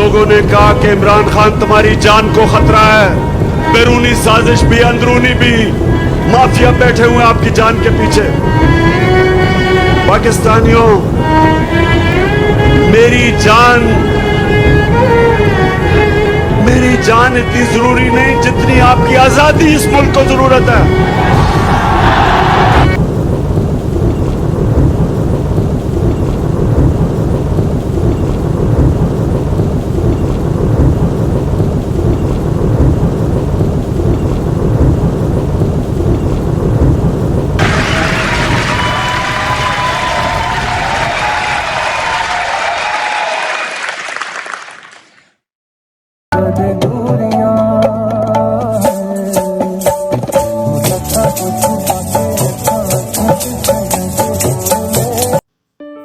लोगों ने कहा कि इमरान खान तुम्हारी जान को खतरा है, बैरूनी साजिश भी अंदरूनी भी, माफिया बैठे हुए आपकी जान के पीछे। पाकिस्तानियों, मेरी जान इतनी जरूरी नहीं जितनी आपकी आजादी इस मुल्क को जरूरत है।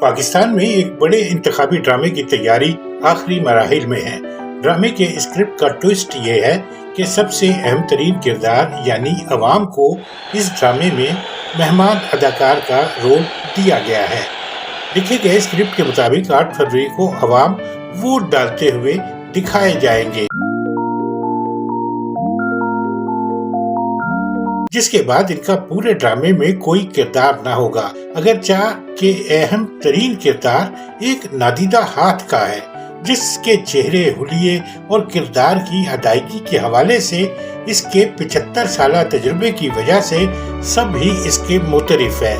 पाकिस्तान में एक बड़े इंतखाबी ड्रामे की तैयारी आखिरी मराहिल में है। ड्रामे के स्क्रिप्ट का ट्विस्ट ये है कि सबसे अहम तरीन किरदार यानी अवाम को इस ड्रामे में मेहमान अदाकार का रोल दिया गया है। लिखे गए स्क्रिप्ट के मुताबिक 8 फरवरी को अवाम वोट डालते हुए दिखाए जाएंगे, जिसके बाद इनका पूरे ड्रामे में कोई किरदार ना होगा। अगर चाह के अहम तरीन किरदार एक नादीदा हाथ का है, जिसके चेहरे, हुलिये और किरदार की अदायगी के हवाले से इसके 75 साल तजुर्बे की वजह से सब ही इसके मुतरिफ है।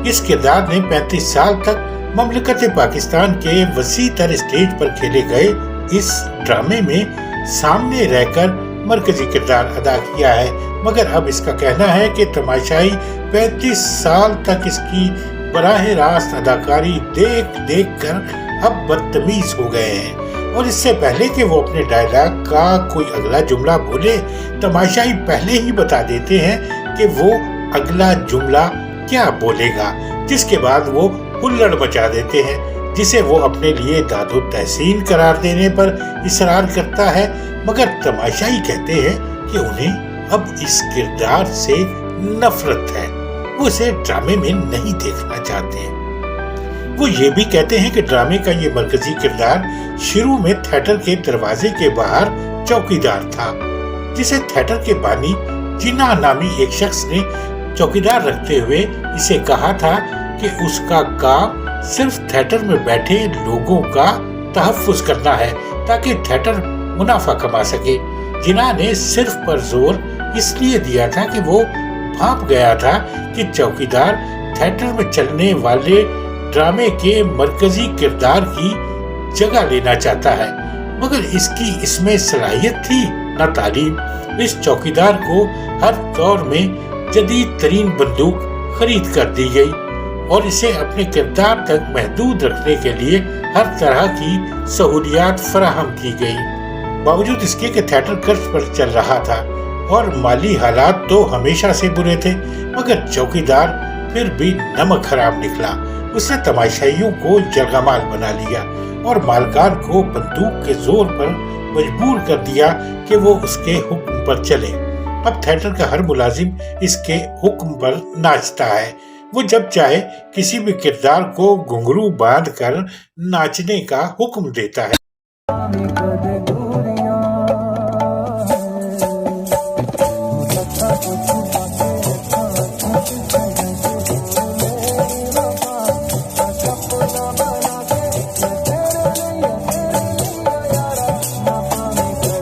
इस किरदार ने 35 साल तक ममलकत पाकिस्तान के वसी तर स्टेज पर खेले गए इस ड्रामे में सामने रहकर मरकजी किरदार अदा किया है, मगर अब इसका कहना है कि तमाशाई 35 साल तक इसकी बराह रास्त अदाकारी देख देख कर अब बदतमीज हो गए हैं। और इससे पहले कि वो अपने डायलॉग का कोई अगला जुमला बोले, तमाशाई पहले ही बता देते हैं कि वो अगला जुमला क्या बोलेगा, जिसके बाद वो हुल्लड़ मचा देते हैं, जिसे वो अपने लिए दादो तहसीन करार देने पर इसरार करता है। मगर तमाशाई कहते हैं कि उन्हें अब इस किरदार से नफरत है, वो इसे ड्रामे में नहीं देखना चाहते हैं। वो ये भी कहते हैं कि ड्रामे का ये मरकजी किरदार शुरू में थिएटर के दरवाजे के बाहर चौकीदार था, जिसे थिएटर के बानी जिन्ना नामी एक शख्स ने चौकीदार रखते हुए इसे कहा था कि उसका काम सिर्फ थिएटर में बैठे लोगों का तहफ्फुज करना है ताकि थिएटर मुनाफा कमा सके। जिन्ना ने सिर्फ पर जोर इसलिए दिया था कि वो भाप गया था कि चौकीदार थिएटर में चलने वाले ड्रामे के मरकजी किरदार की जगह लेना चाहता है, मगर इसकी इसमें सलाहियत थी न तालीम। इस चौकीदार को हर दौर में जदीद तरीन बंदूक खरीद कर दी गई और इसे अपने किरदार तक महदूद रखने के लिए हर तरह की सहूलियात फराहम की गई। बावजूद इसके कि थिएटर कर्ज पर चल रहा था और माली हालात तो हमेशा से बुरे थे, मगर चौकीदार फिर भी नमक खराब निकला। उसने तमाशाइयों को जरगमाल बना लिया और मालकान को बंदूक के जोर पर मजबूर कर दिया कि वो उसके हुक्म पर चले। अब थिएटर का हर मुलाजिम इसके हुक्म पर नाचता है। वो जब चाहे किसी भी किरदार को घुंघरू बांध कर नाचने का हुक्म देता है।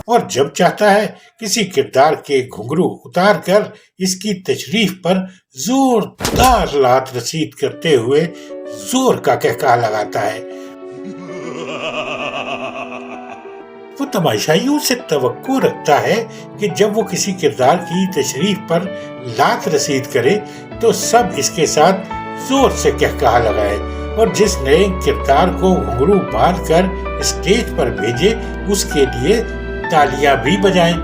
और जब चाहता है किसी किरदार के घुंघरू उतार कर इसकी तशरीफ पर जोरदार लात रसीद करते हुए जोर का कहका लगाता है। वो तमाशाइयों से तवक्को रखता है कि जब वो किसी किरदार की तशरीफ पर लात रसीद करे तो सब इसके साथ जोर से कहका लगाए और जिस नए किरदार को घुंघरू बांध कर स्टेज पर भेजे उसके लिए तालियां भी बजाएं।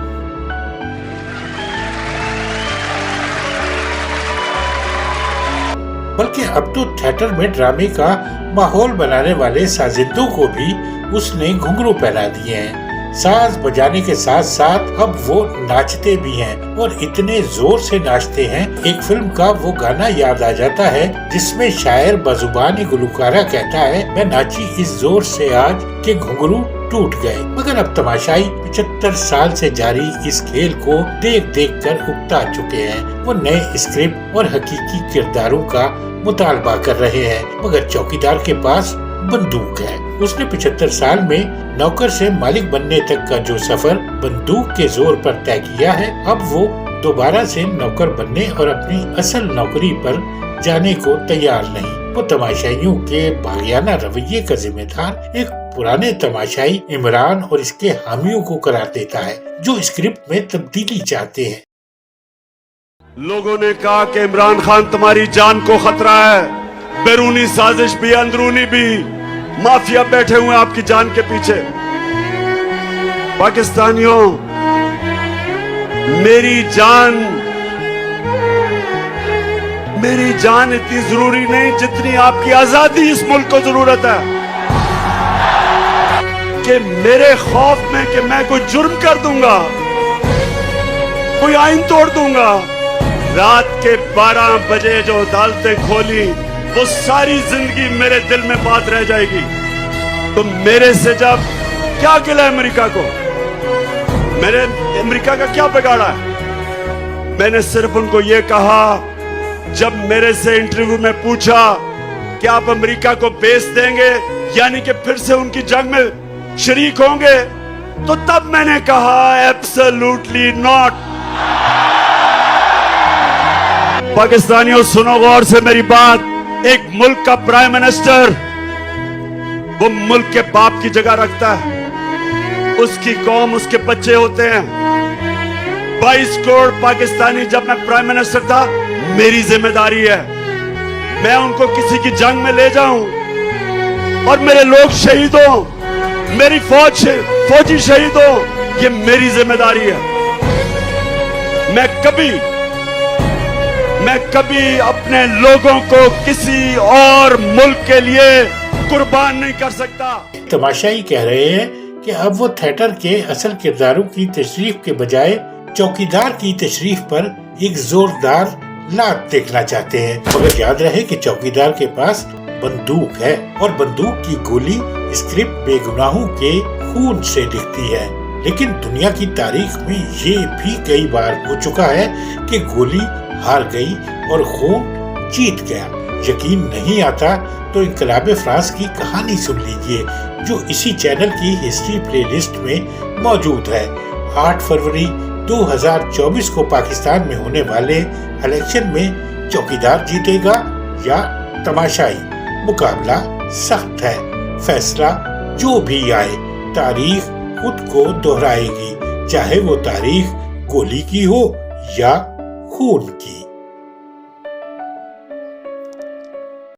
बल्कि अब तो थिएटर में ड्रामे का माहौल बनाने वाले साजिंदों को भी उसने घुंघरू पहना दिए हैं। साज बजाने के साथ साथ अब वो नाचते भी हैं और इतने जोर से नाचते हैं, एक फिल्म का वो गाना याद आ जाता है जिसमें शायर बजुबान गुलकारा कहता है, मैं नाची इस जोर से आज कि घुंघरू टूट गए। मगर अब तमाशाई 75 साल से जारी इस खेल को देख देख कर उकता चुके हैं। वो नए स्क्रिप्ट और हकीकी किरदारों का मुतालबा कर रहे हैं, मगर चौकीदार के पास बंदूक है। उसने 75 साल में नौकर से मालिक बनने तक का जो सफर बंदूक के जोर पर तय किया है, अब वो दोबारा से नौकर बनने और अपनी असल नौकरी पर जाने को तैयार नहीं। वो तमाशाइयों के बागियाना रवैये का जिम्मेदार एक पुराने तमाशाई इमरान और इसके हामियों को करार देता है, जो स्क्रिप्ट में तब्दीली चाहते हैं। लोगों ने कहा कि इमरान खान तुम्हारी जान को खतरा है, बैरूनी साजिश भी अंदरूनी भी, माफिया बैठे हुए आपकी जान के पीछे। पाकिस्तानियों, मेरी जान इतनी जरूरी नहीं जितनी आपकी आजादी इस मुल्क को जरूरत है। कि मेरे खौफ में कि मैं कोई जुर्म कर दूंगा, कोई आइन तोड़ दूंगा, रात के 12 बजे जो अदालतें खोली वो सारी जिंदगी मेरे दिल में बात रह जाएगी। तो मेरे से जब क्या गिला अमेरिका को, मैंने अमेरिका का क्या बिगाड़ा है? मैंने सिर्फ उनको ये कहा, जब मेरे से इंटरव्यू में पूछा कि आप अमेरिका को बेच देंगे यानी कि फिर से उनकी जंग में शरीक होंगे, तो तब मैंने कहा एब्सोल्युटली नॉट। पाकिस्तानियों सुनो गौर से मेरी बात। एक मुल्क का प्राइम मिनिस्टर वो मुल्क के बाप की जगह रखता है, उसकी कौम उसके बच्चे होते हैं। 22 करोड़ पाकिस्तानी जब मैं प्राइम मिनिस्टर था, मेरी जिम्मेदारी है मैं उनको किसी की जंग में ले जाऊं और मेरे लोग शहीद हो, मेरी फौजी शहीद हो, ये मेरी जिम्मेदारी है। मैं कभी अपने लोगों को किसी और मुल्क के लिए कुर्बान नहीं कर सकता। तमाशाई कह रहे हैं कि अब वो थिएटर के असल किरदारों की तशरीफ के बजाय चौकीदार की तशरीफ पर एक जोरदार लात देखना चाहते हैं। मगर याद रहे कि चौकीदार के पास बंदूक है और बंदूक की गोली स्क्रिप्ट बेगुनाहों के खून से दिखती है। लेकिन दुनिया की तारीख में ये भी कई बार हो चुका है कि गोली हार गई और खून जीत गया। यकीन नहीं आता तो इनकलाब फ्रांस की कहानी सुन लीजिए, जो इसी चैनल की हिस्ट्री प्लेलिस्ट में मौजूद है। 8 फरवरी 2024 को पाकिस्तान में होने वाले इलेक्शन में चौकीदार जीतेगा या तमाशाई, मुकाबला सख्त है। फैसला जो भी आए, तारीख खुद को दोहराएगी, चाहे वो तारीख गोली की हो या खून की।